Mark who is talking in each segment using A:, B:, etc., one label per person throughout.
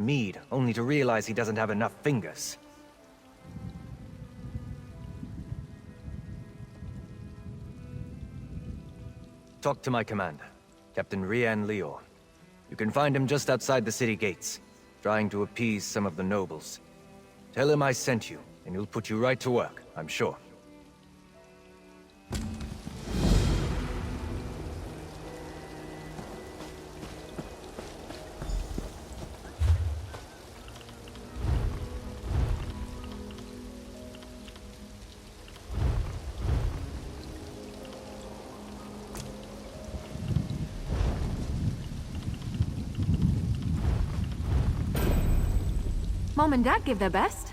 A: mead, only to realize he doesn't have enough fingers. Talk to my commander, Captain Rian Lior. You can find him just outside the city gates, trying to appease some of the nobles. Tell him I sent you, and he'll put you right to work, I'm sure.
B: Mom and Dad give their best.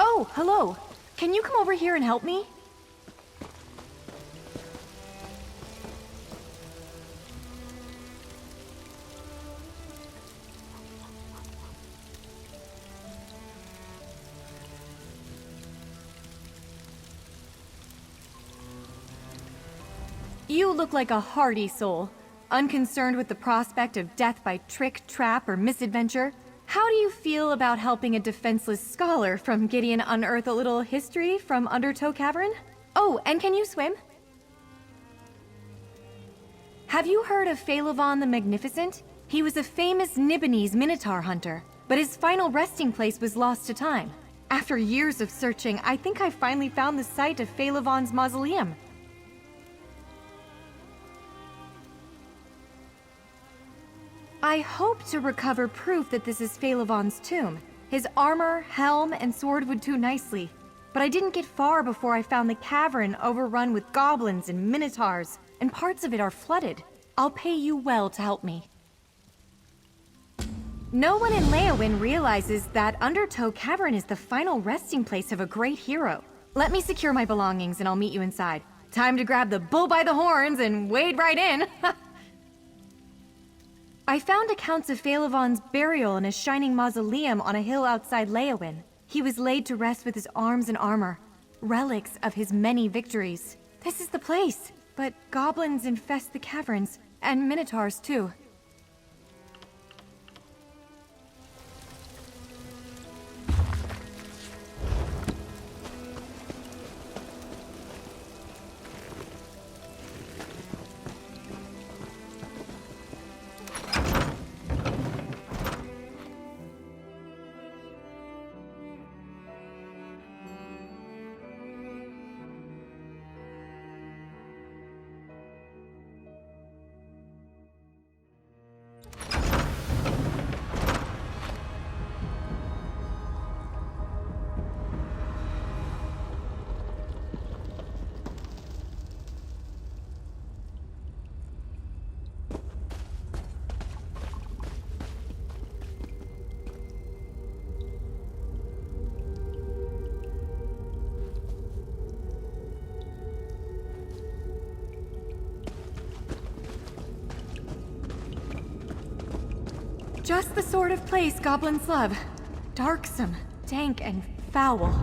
B: Oh, hello. Can you come over here and help me? You look like a hardy soul, unconcerned with the prospect of death by trick, trap, or misadventure. How do you feel about helping a defenseless scholar from Gideon unearth a little history from Undertow Cavern? Oh, and can you swim? Have you heard of Phaelivon the Magnificent? He was a famous Nibonese Minotaur hunter, but his final resting place was lost to time. After years of searching, I think I finally found the site of Phaelivon's mausoleum. I hope to recover proof that this is Phaelivon's tomb. His armor, helm, and sword would do nicely. But I didn't get far before I found the cavern overrun with goblins and minotaurs, and parts of it are flooded. I'll pay you well to help me. No one in Leowyn realizes that Undertow Cavern is the final resting place of a great hero. Let me secure my belongings and I'll meet you inside. Time to grab the bull by the horns and wade right in! I found accounts of Phaelivon's burial in a shining mausoleum on a hill outside Leowyn. He was laid to rest with his arms and armor, relics of his many victories. This is the place, but goblins infest the caverns, and minotaurs too. Just the sort of place goblins love. Darksome, dank, and foul.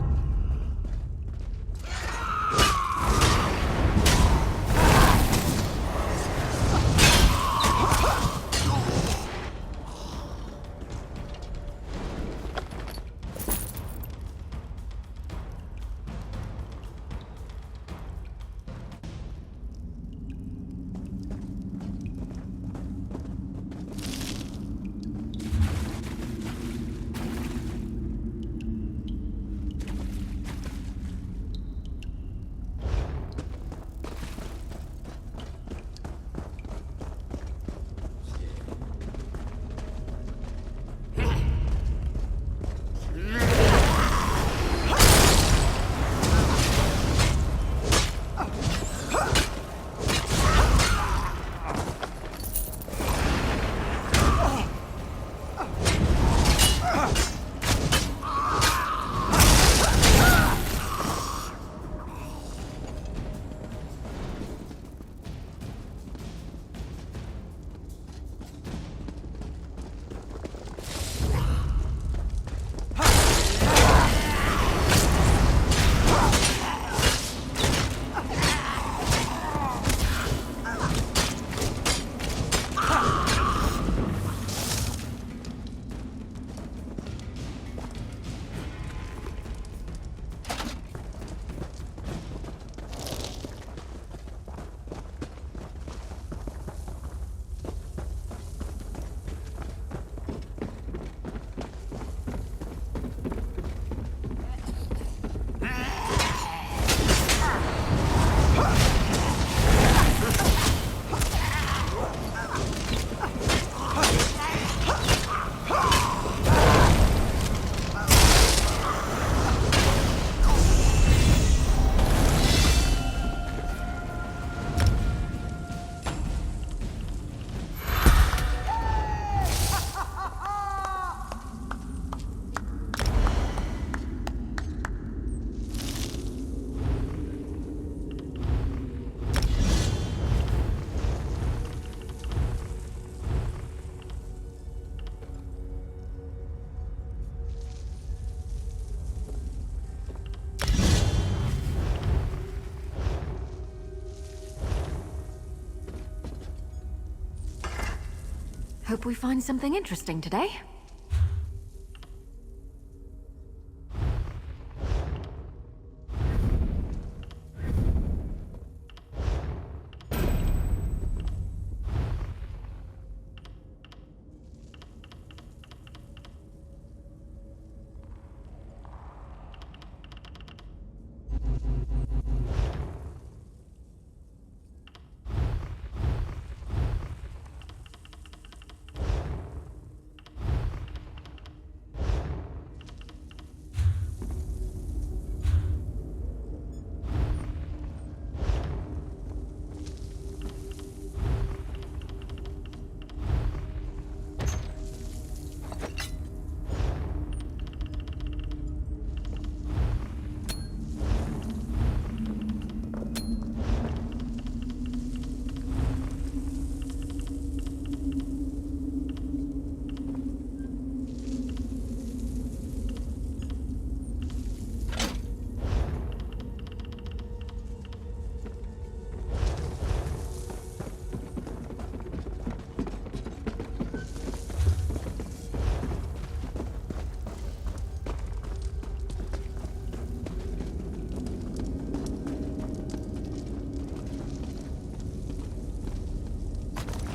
B: Hope we find something interesting today.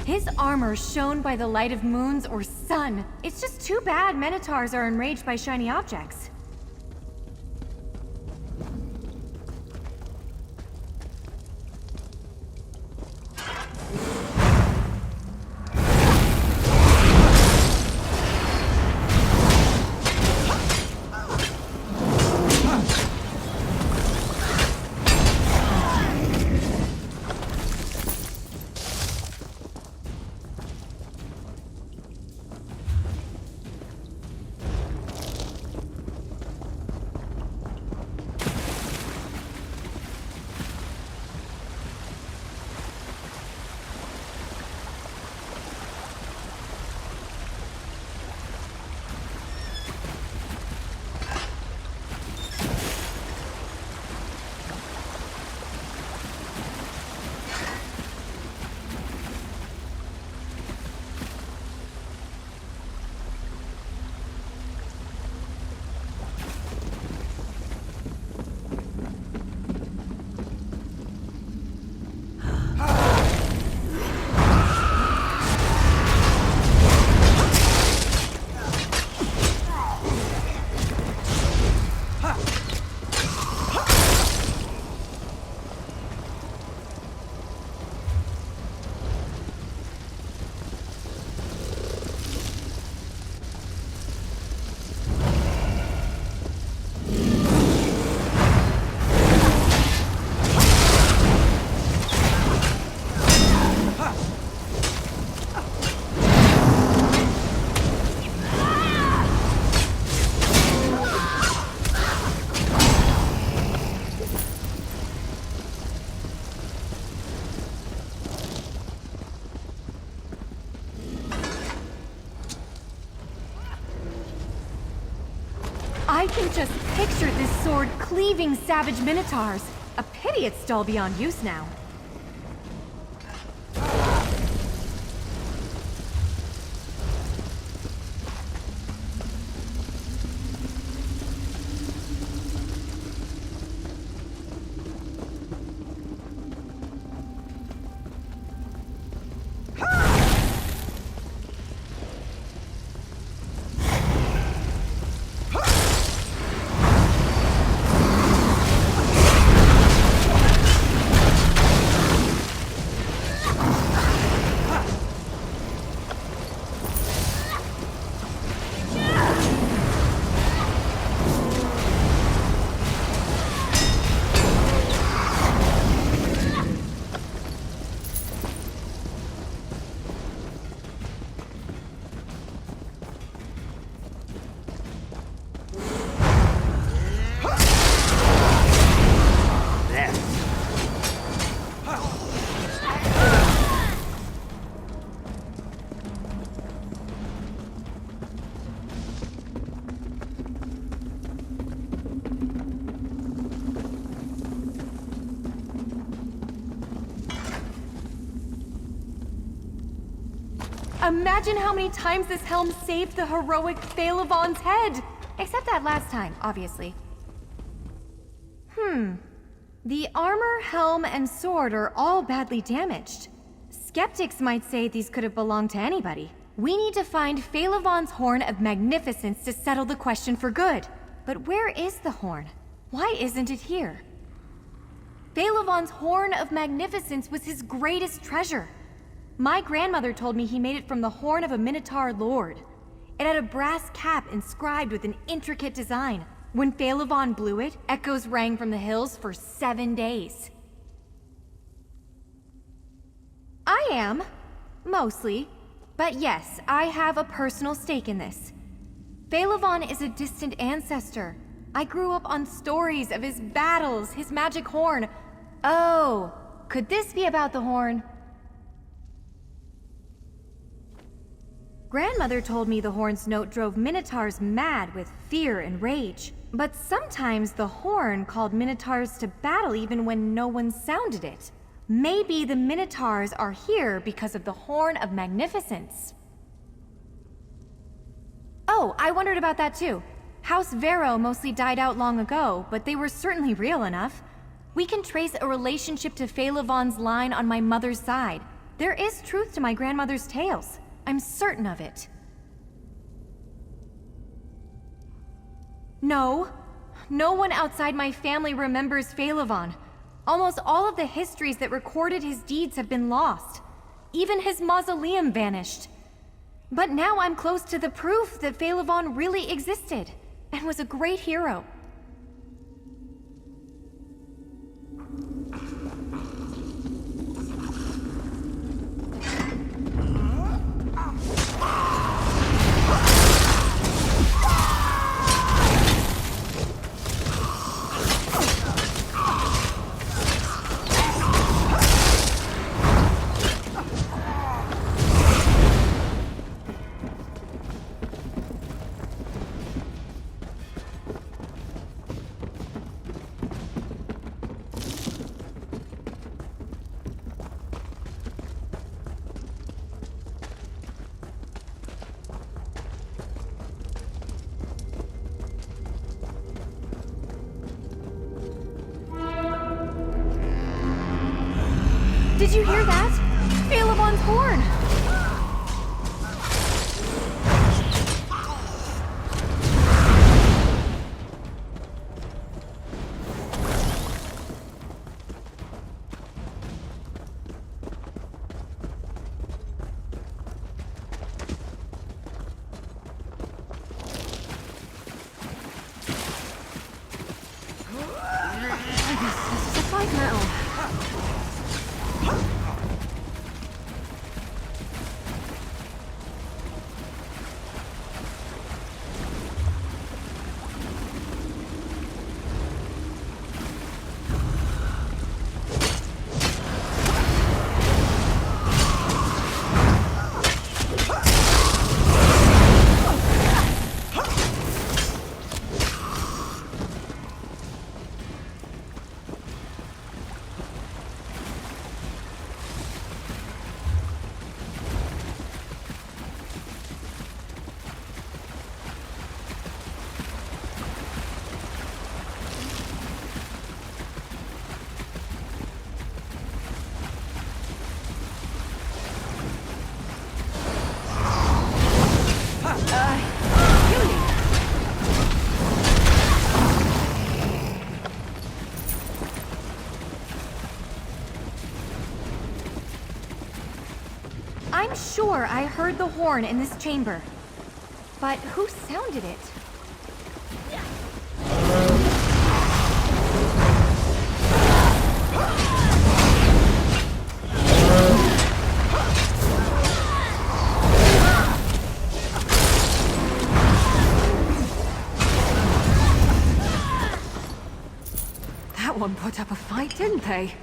B: His armor shone by the light of moons or sun. It's just too bad Minotaurs are enraged by shiny objects. I can just picture this sword cleaving savage minotaurs. A pity it's dull beyond use now. Imagine how many times this helm saved the heroic Phalavon's head! Except that last time, obviously. The armor, helm, and sword are all badly damaged. Skeptics might say these could have belonged to anybody. We need to find Phalavon's Horn of Magnificence to settle the question for good. But where is the horn? Why isn't it here? Phalavon's Horn of Magnificence was his greatest treasure. My grandmother told me he made it from the horn of a Minotaur lord. It had a brass cap inscribed with an intricate design. When Phalavon blew it, echoes rang from the hills for 7 days. I am. Mostly. But yes, I have a personal stake in this. Phalavon is a distant ancestor. I grew up on stories of his battles, his magic horn. Oh, could this be about the horn? Grandmother told me the horn's note drove Minotaurs mad with fear and rage. But sometimes the horn called Minotaurs to battle even when no one sounded it. Maybe the Minotaurs are here because of the Horn of Magnificence. Oh, I wondered about that too. House Vero mostly died out long ago, but they were certainly real enough. We can trace a relationship to Phalavon's line on my mother's side. There is truth to my grandmother's tales. I'm certain of it. No. No one outside my family remembers Phalavon. Almost all of the histories that recorded his deeds have been lost. Even his mausoleum vanished. But now I'm close to the proof that Phalavon really existed, and was a great hero. Did you hear that? Phalavon's horn! This is a fight metal. I'm sure I heard the horn in this chamber. But who sounded it? That one put up a fight, didn't they?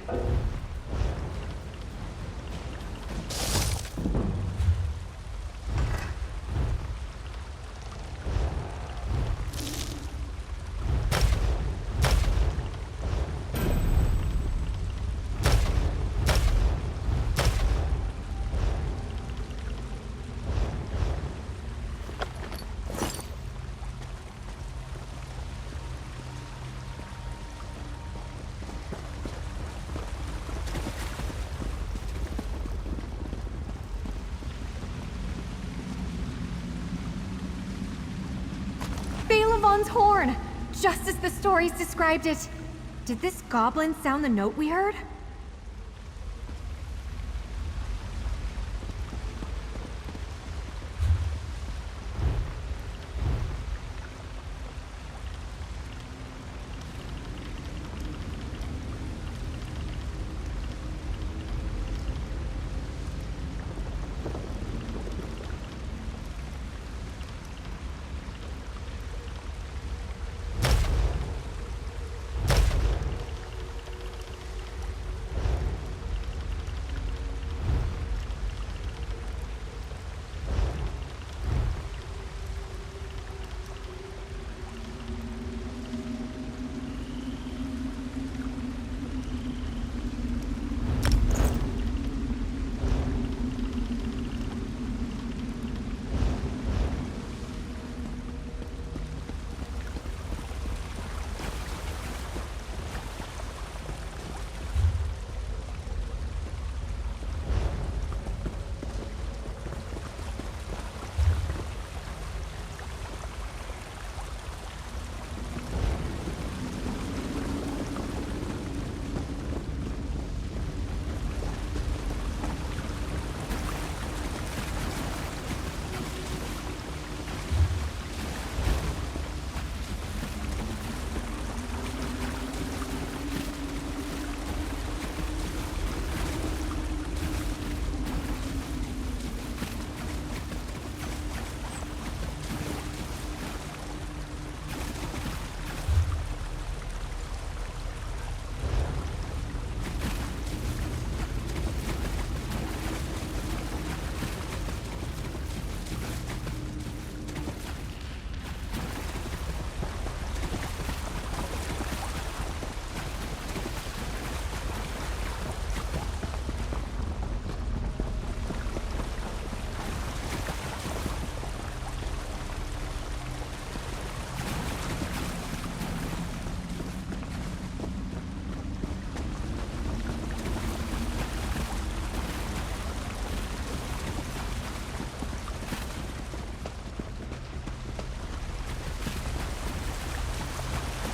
B: Phaelivon's horn! Just as the stories described it. Did this goblin sound the note we heard?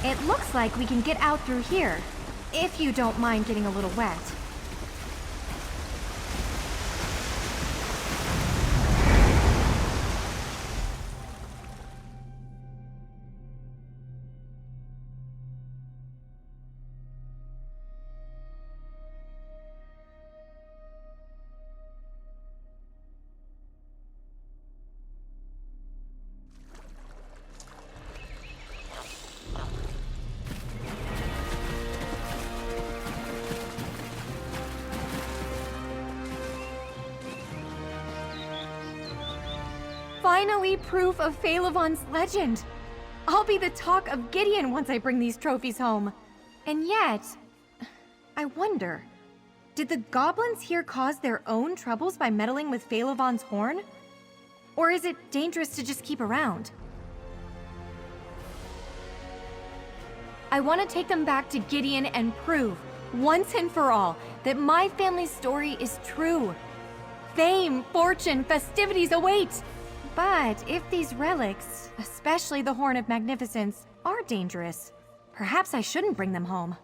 B: It looks like we can get out through here, if you don't mind getting a little wet. Finally, proof of Phaelivon's legend. I'll be the talk of Gideon once I bring these trophies home. And yet, I wonder, did the goblins here cause their own troubles by meddling with Phaelivon's horn? Or is it dangerous to just keep around? I want to take them back to Gideon and prove, once and for all, that my family's story is true. Fame, fortune, festivities await! But if these relics, especially the Horn of Magnificence, are dangerous, perhaps I shouldn't bring them home.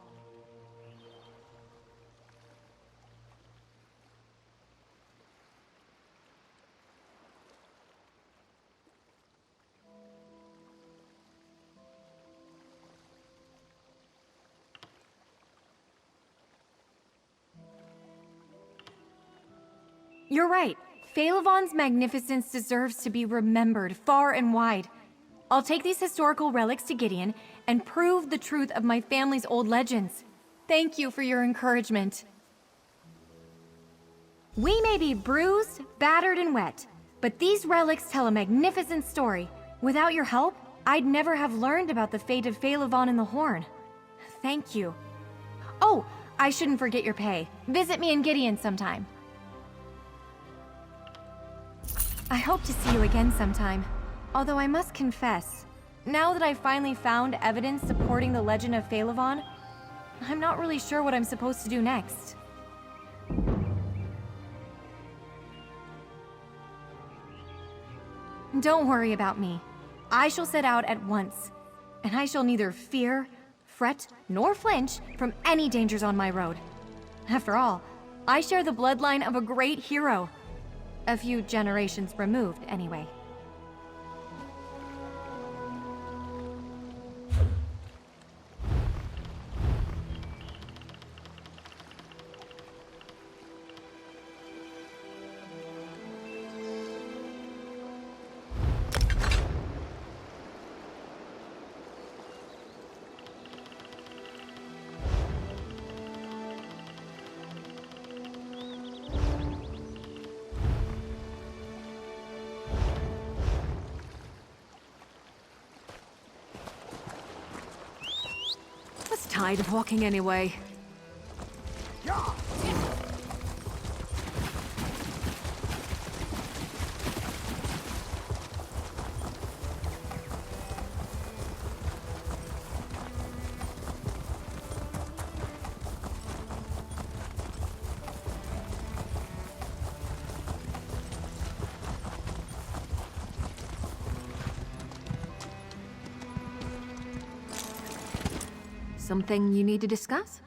B: You're right. Phaelivon's magnificence deserves to be remembered far and wide. I'll take these historical relics to Gideon and prove the truth of my family's old legends. Thank you for your encouragement. We may be bruised, battered, and wet, but these relics tell a magnificent story. Without your help, I'd never have learned about the fate of Phaelivon and the Horn. Thank you. Oh, I shouldn't forget your pay. Visit me in Gideon sometime. I hope to see you again sometime. Although I must confess, now that I've finally found evidence supporting the legend of Phaelivon, I'm not really sure what I'm supposed to do next. Don't worry about me. I shall set out at once. and I shall neither fear, fret, nor flinch from any dangers on my road. After all, I share the bloodline of a great hero. A few generations removed, anyway. Tired of walking anyway. Something you need to discuss?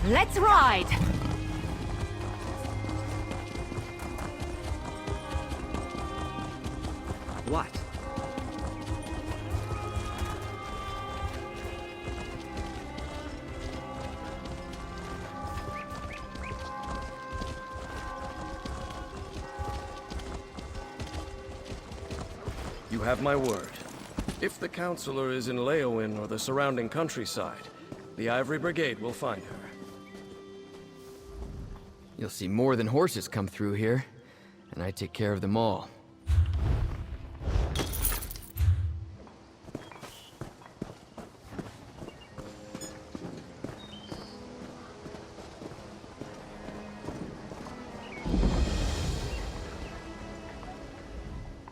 B: Let's ride!
C: What?
D: You have my word. If the Counselor is in Leowin or the surrounding countryside, the Ivory Brigade will find her.
C: You'll see more than horses come through here, and I take care of them all.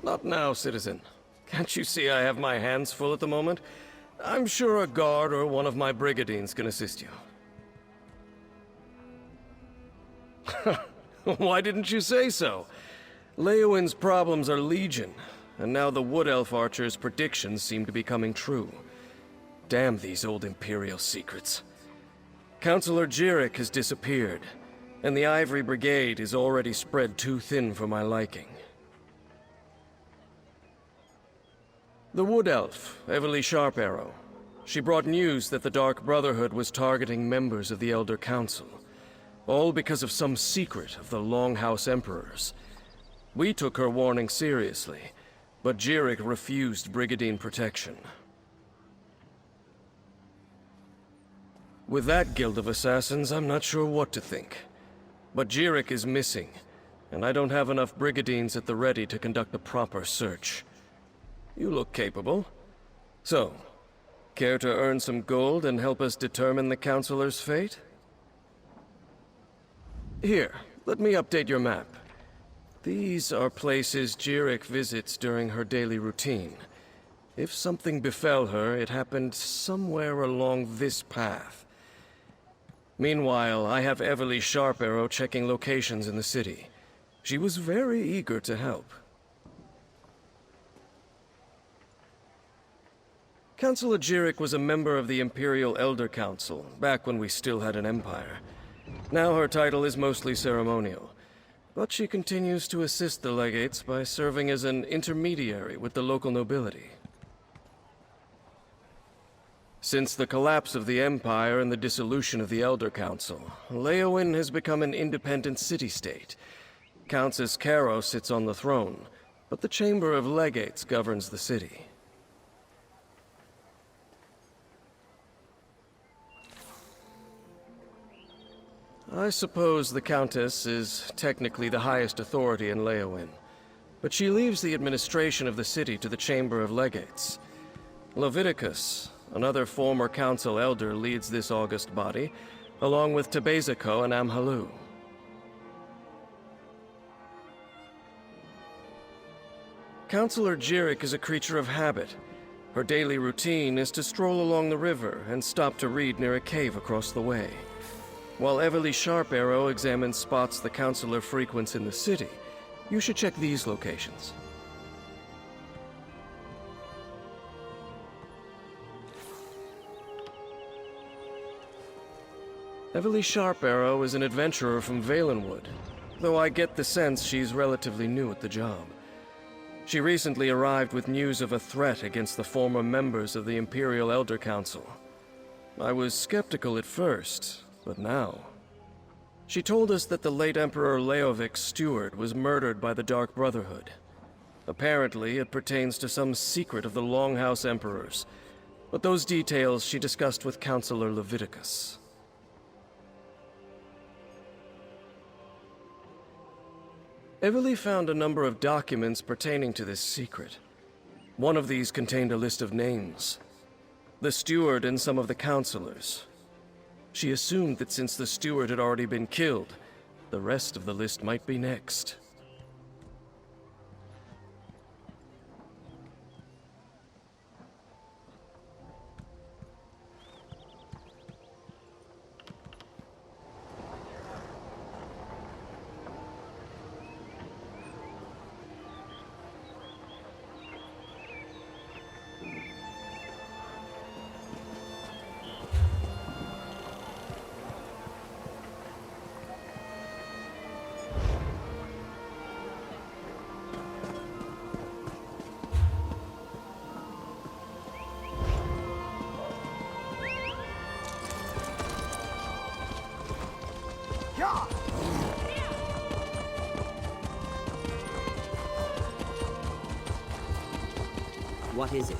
D: Not now, citizen. Can't you see I have my hands full at the moment? I'm sure a guard or one of my brigadines can assist you. Why didn't you say so? Leowin's problems are legion, and now the Wood Elf Archer's predictions seem to be coming true. Damn these old Imperial secrets. Counselor Jirik has disappeared, and the Ivory Brigade is already spread too thin for my liking. The Wood Elf, Everly Sharparrow. She brought news that the Dark Brotherhood was targeting members of the Elder Council. All because of some secret of the Longhouse Emperors. We took her warning seriously, but Jirik refused Brigadine protection. With that guild of assassins, I'm not sure what to think. But Jirik is missing, and I don't have enough Brigadines at the ready to conduct a proper search. You look capable. So, care to earn some gold and help us determine the Counselor's fate? Here, let me update your map. These are places Jirik visits during her daily routine. If something befell her, it happened somewhere along this path. Meanwhile, I have Everly Sharparrow checking locations in the city. She was very eager to help. Counselor Jirik was a member of the Imperial Elder Council, back when we still had an empire. Now her title is mostly ceremonial, but she continues to assist the legates by serving as an intermediary with the local nobility. Since the collapse of the Empire and the dissolution of the Elder Council, Leowin has become an independent city-state. Countess Caro sits on the throne, but the Chamber of Legates governs the city. I suppose the Countess is technically the highest authority in Leowin, but she leaves the administration of the city to the Chamber of Legates. Leviticus, another former council elder, leads this august body, along with Tebeziko and Amhalu. Counselor Jirik is a creature of habit. Her daily routine is to stroll along the river and stop to read near a cave across the way. While Everly Sharparrow examines spots the Counselor frequents in the city, you should check these locations. Everly Sharparrow is an adventurer from Valenwood, though I get the sense she's relatively new at the job. She recently arrived with news of a threat against the former members of the Imperial Elder Council. I was skeptical at first, but now... She told us that the late Emperor Leovic's steward was murdered by the Dark Brotherhood. Apparently, it pertains to some secret of the Longhouse Emperors, but those details she discussed with Counselor Leviticus. Everly found a number of documents pertaining to this secret. One of these contained a list of names. The steward and some of the counselors. She assumed that since the steward had already been killed, the rest of the list might be next.
E: What is it?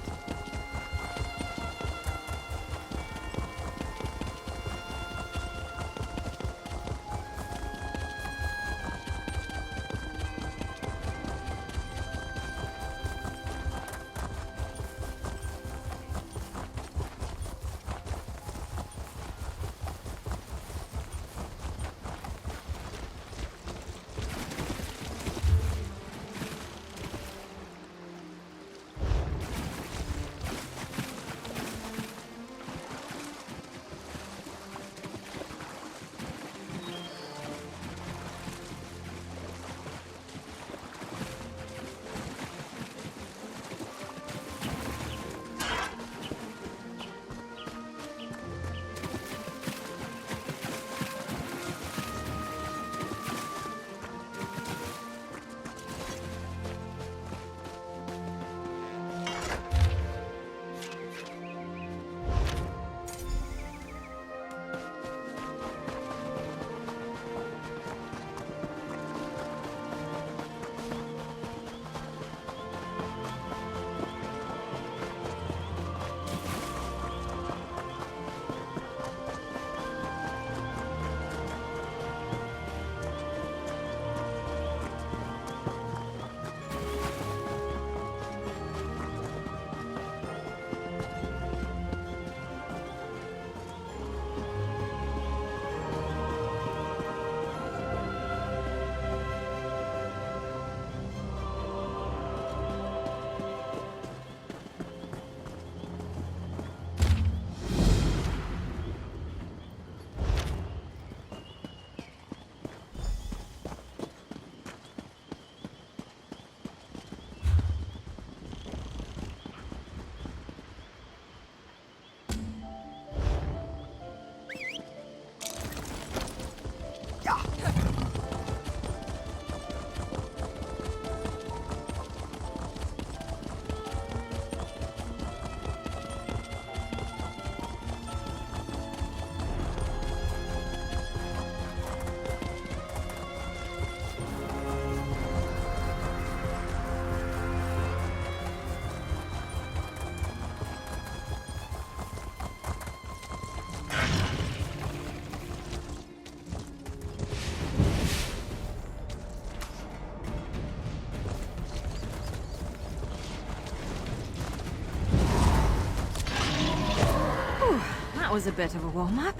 B: That was a bit of a warm-up.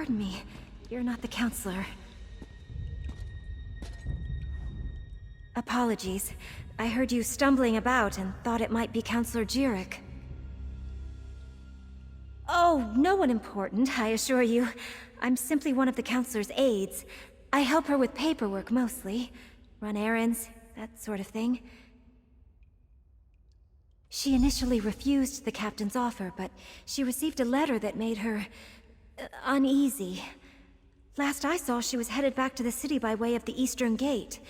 B: Pardon me. You're not the counselor. Apologies. I heard you stumbling about and thought it might be Counselor Jirik. Oh, no one important, I assure you. I'm simply one of the counselor's aides. I help her with paperwork mostly. Run errands, that sort of thing. She initially refused the captain's offer, but she received a letter that made her uneasy. Last I saw, she was headed back to the city by way of the Eastern Gate.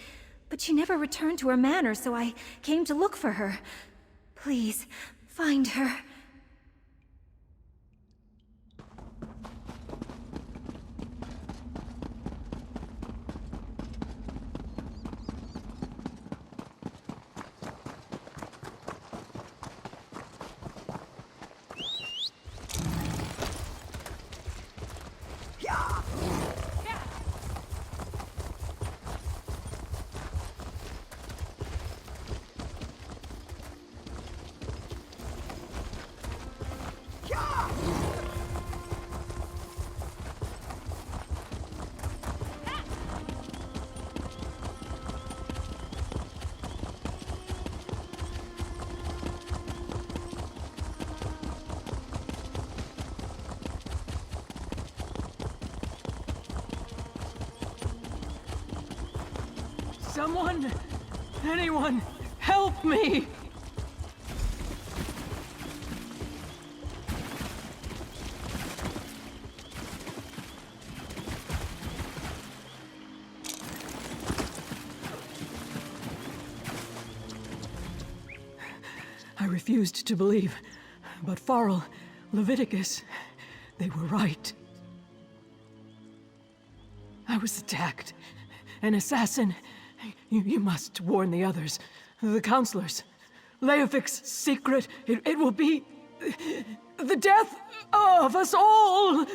B: But she never returned to her manor, so I came to look for her. Please, find her.
F: Someone! Anyone! Help me! I refused to believe, but Farrell, Leviticus, they were right. I was attacked. An assassin. You must warn the others. The counselors. Leofic's secret. It will be... the death of us all!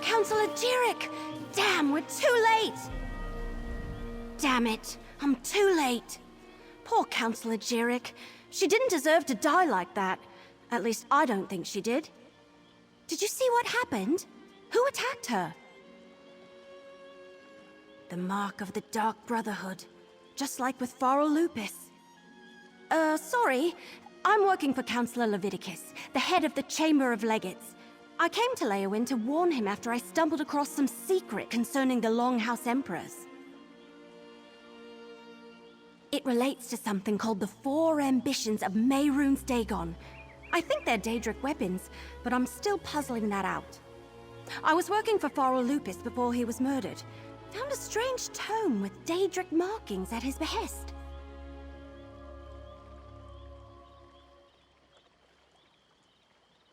G: Counselor Jirik! Damn, we're too late! Damn it, I'm too late. Poor Counselor Jirik. She didn't deserve to die like that. At least I don't think she did. Did you see what happened? Who attacked her? The mark of the Dark Brotherhood. Just like with Farrell Lupus. Sorry. I'm working for Counselor Leviticus, the head of the Chamber of Legates. I came to Leowyn to warn him after I stumbled across some secret concerning the Longhouse Emperors. It relates to something called the Four Ambitions of Mehrunes Dagon. I think they're Daedric weapons, but I'm still puzzling that out. I was working for Farrell Lupus before he was murdered. Found a strange tome with Daedric markings at his behest.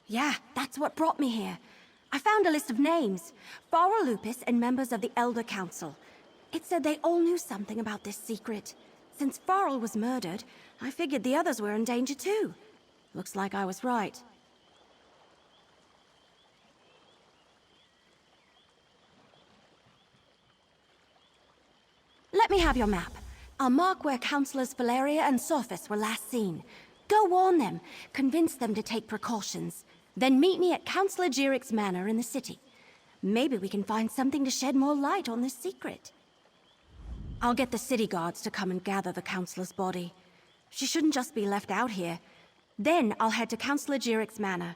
G: Yeah, that's what brought me here. I found a list of names. Farrell Lupus and members of the Elder Council. It said they all knew something about this secret. Since Farrell was murdered, I figured the others were in danger too. Looks like I was right. Let me have your map. I'll mark where Councillors Valeria and Sophis were last seen. Go warn them, convince them to take precautions. Then meet me at Councillor Jirik's manor in the city. Maybe we can find something to shed more light on this secret. I'll get the city guards to come and gather the Councillor's body. She shouldn't just be left out here. Then I'll head to Councillor Jirik's manor.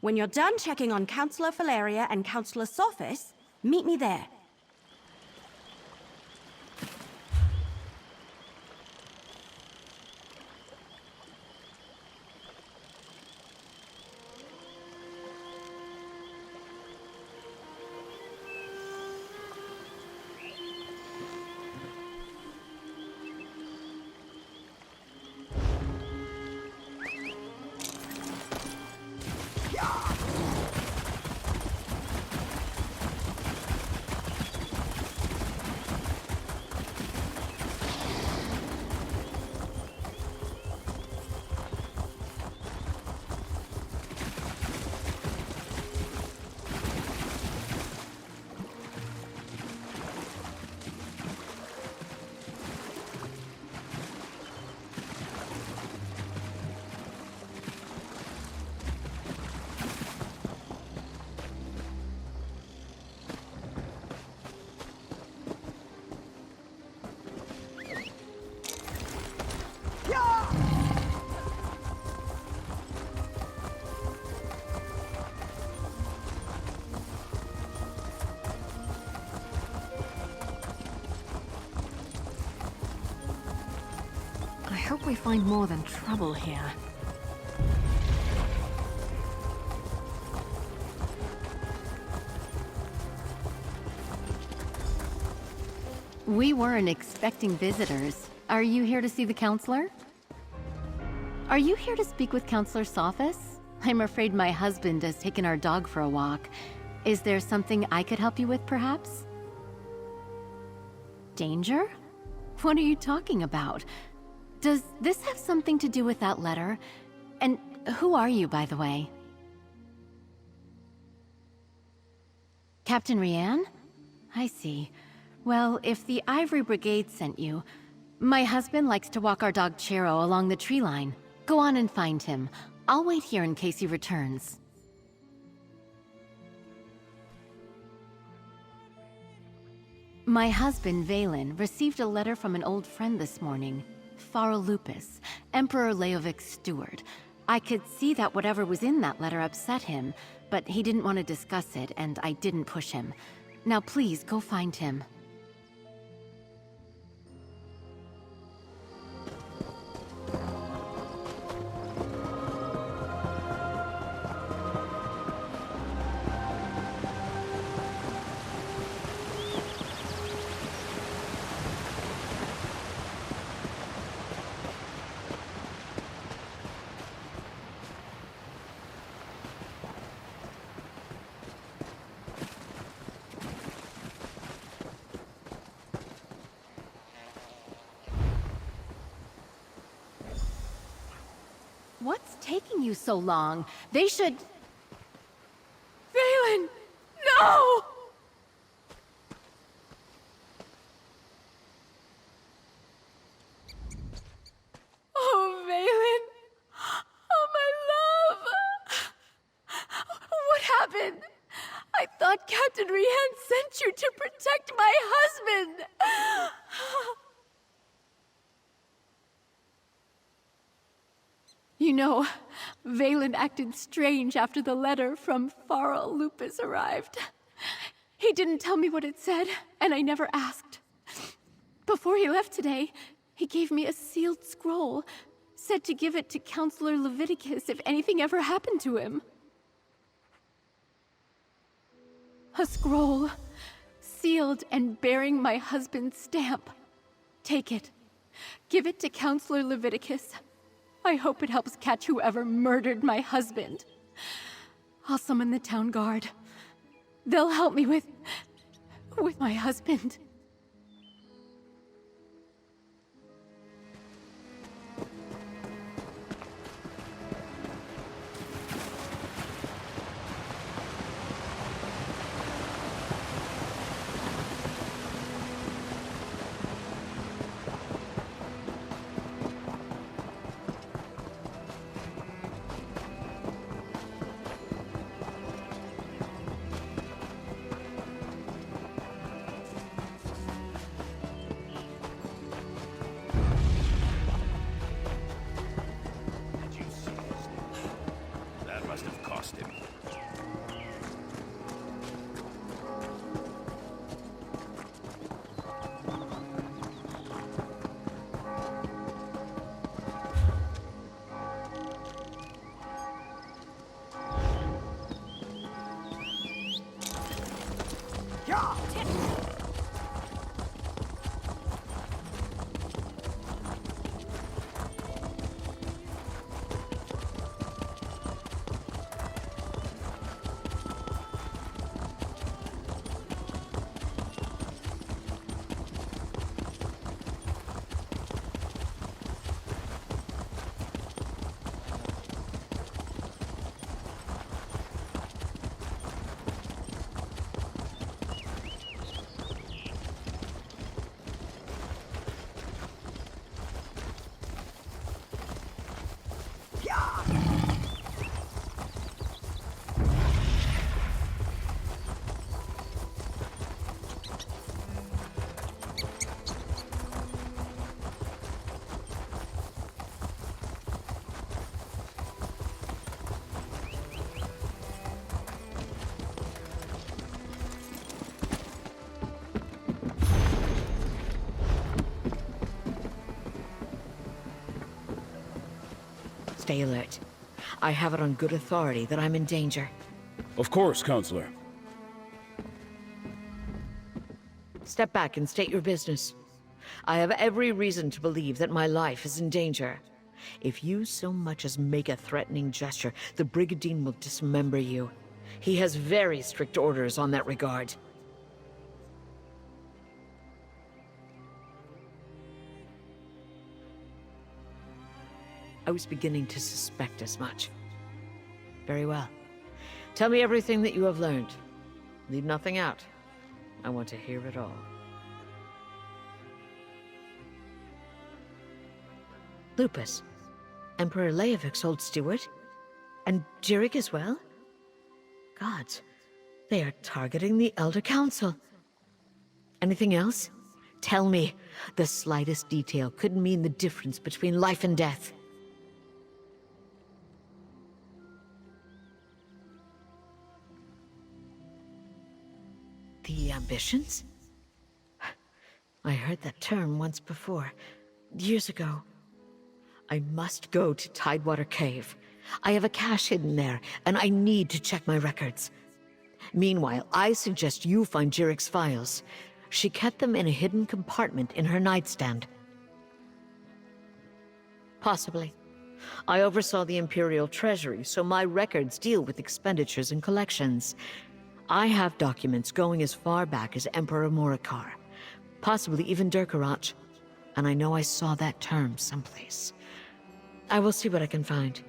G: When you're done checking on Councillor Valeria and Councillor Sophis, meet me there.
F: hope we find more than trouble here.
H: We weren't expecting visitors. Are you here to see the counselor? Are you here to speak with Counselor Sophis? I'm afraid my husband has taken our dog for a walk. Is there something I could help you with, perhaps? Danger? What are you talking about? Does this have something to do with that letter? And who are you, by the way? Captain Rianne? I see. Well, if the Ivory Brigade sent you, my husband likes to walk our dog Chero along the tree line. Go on and find him. I'll wait here in case he returns. My husband, Valen, received a letter from an old friend this morning. Farah Lupus, Emperor Leovic's steward. I could see that whatever was in that letter upset him, but he didn't want to discuss it, and I didn't push him. Now please, go find him. What's taking you so long? They should...
F: Valen! No! Oh, Valen! Oh, my love! What happened? I thought Captain Rianne sent you to protect my husband! You know, Valen acted strange after the letter from Farah Lupus arrived. He didn't tell me what it said, and I never asked. Before he left today, he gave me a sealed scroll, said to give it to Counselor Leviticus if anything ever happened to him. A scroll, sealed and bearing my husband's stamp. Take it. Give it to Counselor Leviticus. I hope it helps catch whoever murdered my husband. I'll summon the town guard. They'll help me with my husband.
I: stay alert. I have it on good authority that I'm in danger.
J: Of course, Counselor.
I: Step back and state your business. I have every reason to believe that my life is in danger. If you so much as make a threatening gesture, the Brigadine will dismember you. He has very strict orders on that regard. I was beginning to suspect as much. Very well. Tell me everything that you have learned. Leave nothing out. I want to hear it all. Lupus. Emperor Leovik's old steward? And Jirik as well? Gods, they are targeting the Elder Council. Anything else? Tell me. The slightest detail could mean the difference between life and death. The ambitions? I heard that term once before, years ago. I must go to Tidewater Cave. I have a cache hidden there, and I need to check my records. Meanwhile, I suggest you find Jirik's files. She kept them in a hidden compartment in her nightstand. Possibly. I oversaw the Imperial Treasury, so my records deal with expenditures and collections. I have documents going as far back as Emperor Morikar, possibly even Durkarach, and I know I saw that term someplace. I will see what I can find.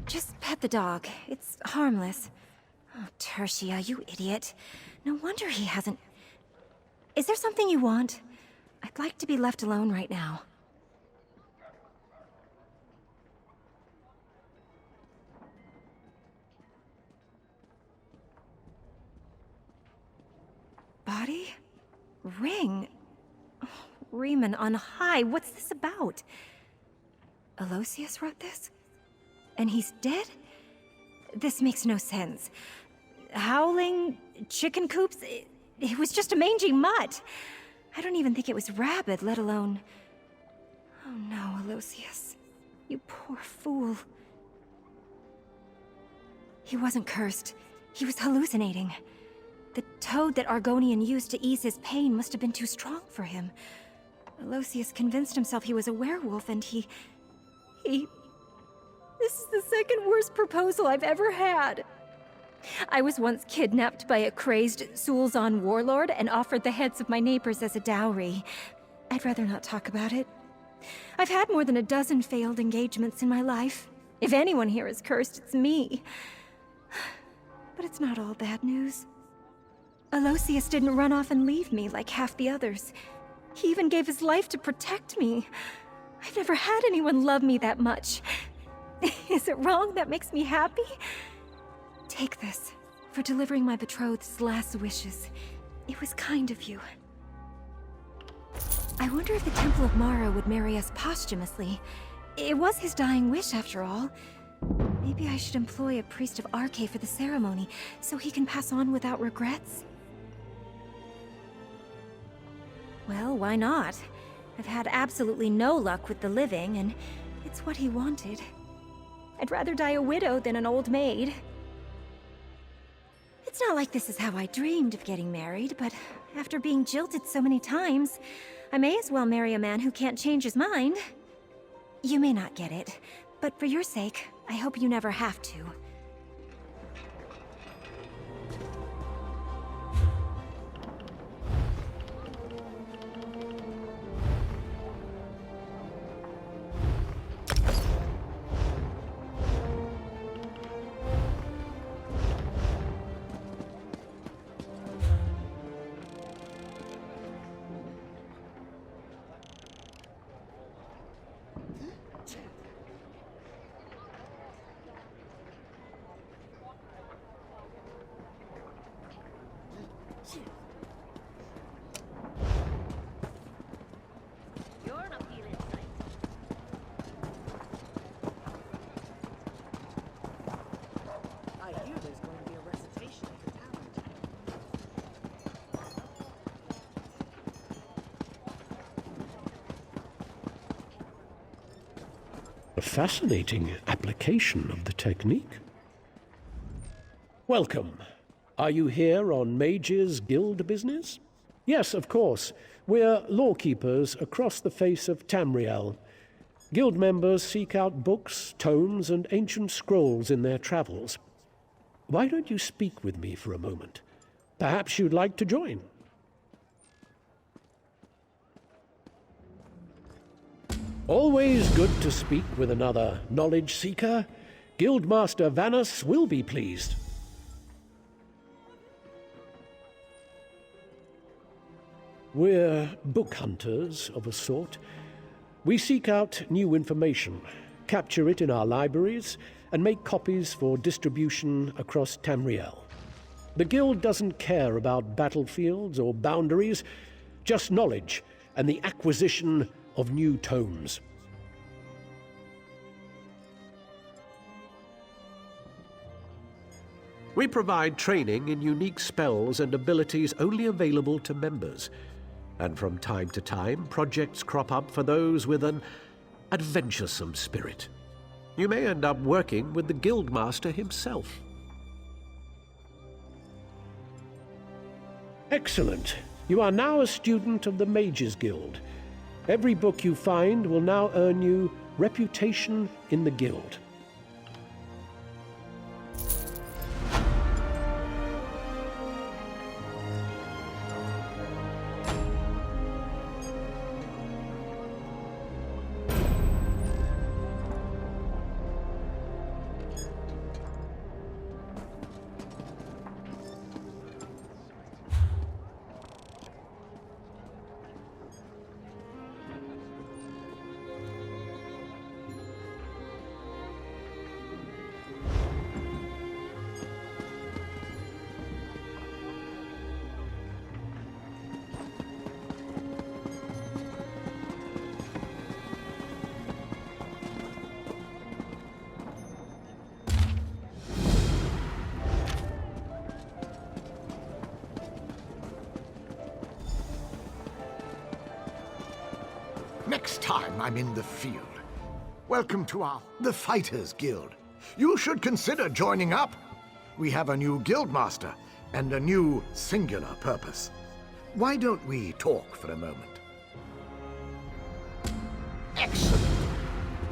B: Just pet the dog. It's harmless. Oh, Tertia, you idiot. No wonder he hasn't... Is there something you want? I'd like to be left alone right now. body? Ring? Oh, Riemann on high, what's this about? Aloysius wrote this? And he's dead? This makes no sense. Howling, chicken coops, it was just a mangy mutt. I don't even think it was rabid, let alone... Oh no, Aloysius. You poor fool. He wasn't cursed. He was hallucinating. The toad that Argonian used to ease his pain must have been too strong for him. Aloysius convinced himself he was a werewolf, and he... This is the second worst proposal I've ever had. I was once kidnapped by a crazed Sulzon warlord and offered the heads of my neighbors as a dowry. I'd rather not talk about it. I've had more than a dozen failed engagements in my life. If anyone here is cursed, it's me. But it's not all bad news. Aloysius didn't run off and leave me like half the others. He even gave his life to protect me. I've never had anyone love me that much. Is it wrong that makes me happy? Take this, for delivering my betrothed's last wishes. It was kind of you. I wonder if the Temple of Mara would marry us posthumously. It was his dying wish, after all. Maybe I should employ a priest of Arche for the ceremony, so he can pass on without regrets? Well, why not? I've had absolutely no luck with the living, and it's what he wanted. I'd rather die a widow than an old maid. It's not like this is how I dreamed of getting married, but after being jilted so many times, I may as well marry a man who can't change his mind. You may not get it, but for your sake, I hope you never have to.
K: A fascinating application of the technique. Welcome. Are you here on Mages Guild business? Yes, of course. We're lawkeepers across the face of Tamriel. Guild members seek out books, tomes, and ancient scrolls in their travels. Why don't you speak with me for a moment? Perhaps you'd like to join. Always good to speak with another knowledge seeker. Guildmaster Vanus will be pleased. We're book hunters of a sort. We seek out new information, capture it in our libraries, and make copies for distribution across Tamriel. The Guild doesn't care about battlefields or boundaries, just knowledge and the acquisition of new tomes. We provide training in unique spells and abilities only available to members. And from time to time, projects crop up for those with an adventuresome spirit. You may end up working with the Guildmaster himself. Excellent. You are now a student of the Mages Guild. Every book you find will now earn you reputation in the Guild.
L: next time I'm in the field. Welcome to the Fighters Guild. You should consider joining up. We have a new guildmaster and a new singular purpose. Why don't we talk for a moment? Excellent.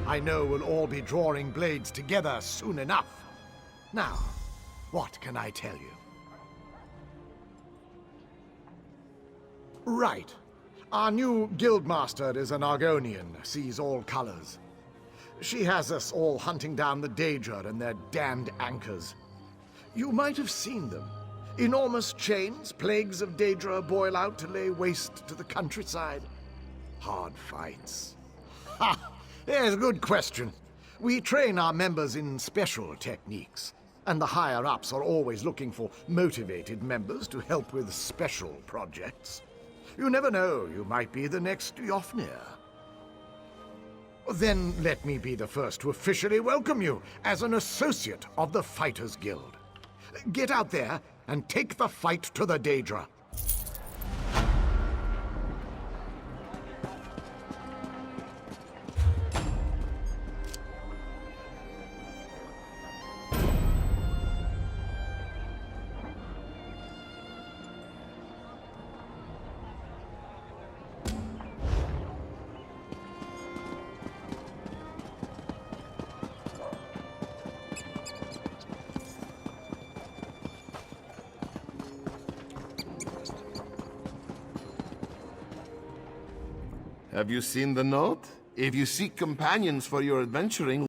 L: I know we'll all be drawing blades together soon enough. Now, what can I tell you? Right. Our new guildmaster is an Argonian, sees all colors. She has us all hunting down the Daedra and their damned anchors. You might have seen them. Enormous chains, plagues of Daedra boil out to lay waste to the countryside. Hard fights. Ha! There's a good question. We train our members in special techniques, and the higher-ups are always looking for motivated members to help with special projects. You never know, you might be the next Yofnir. Then let me be the first to officially welcome you as an associate of the Fighters Guild. Get out there and take the fight to the Daedra.
M: Have you seen the note? If you seek companions for your adventuring,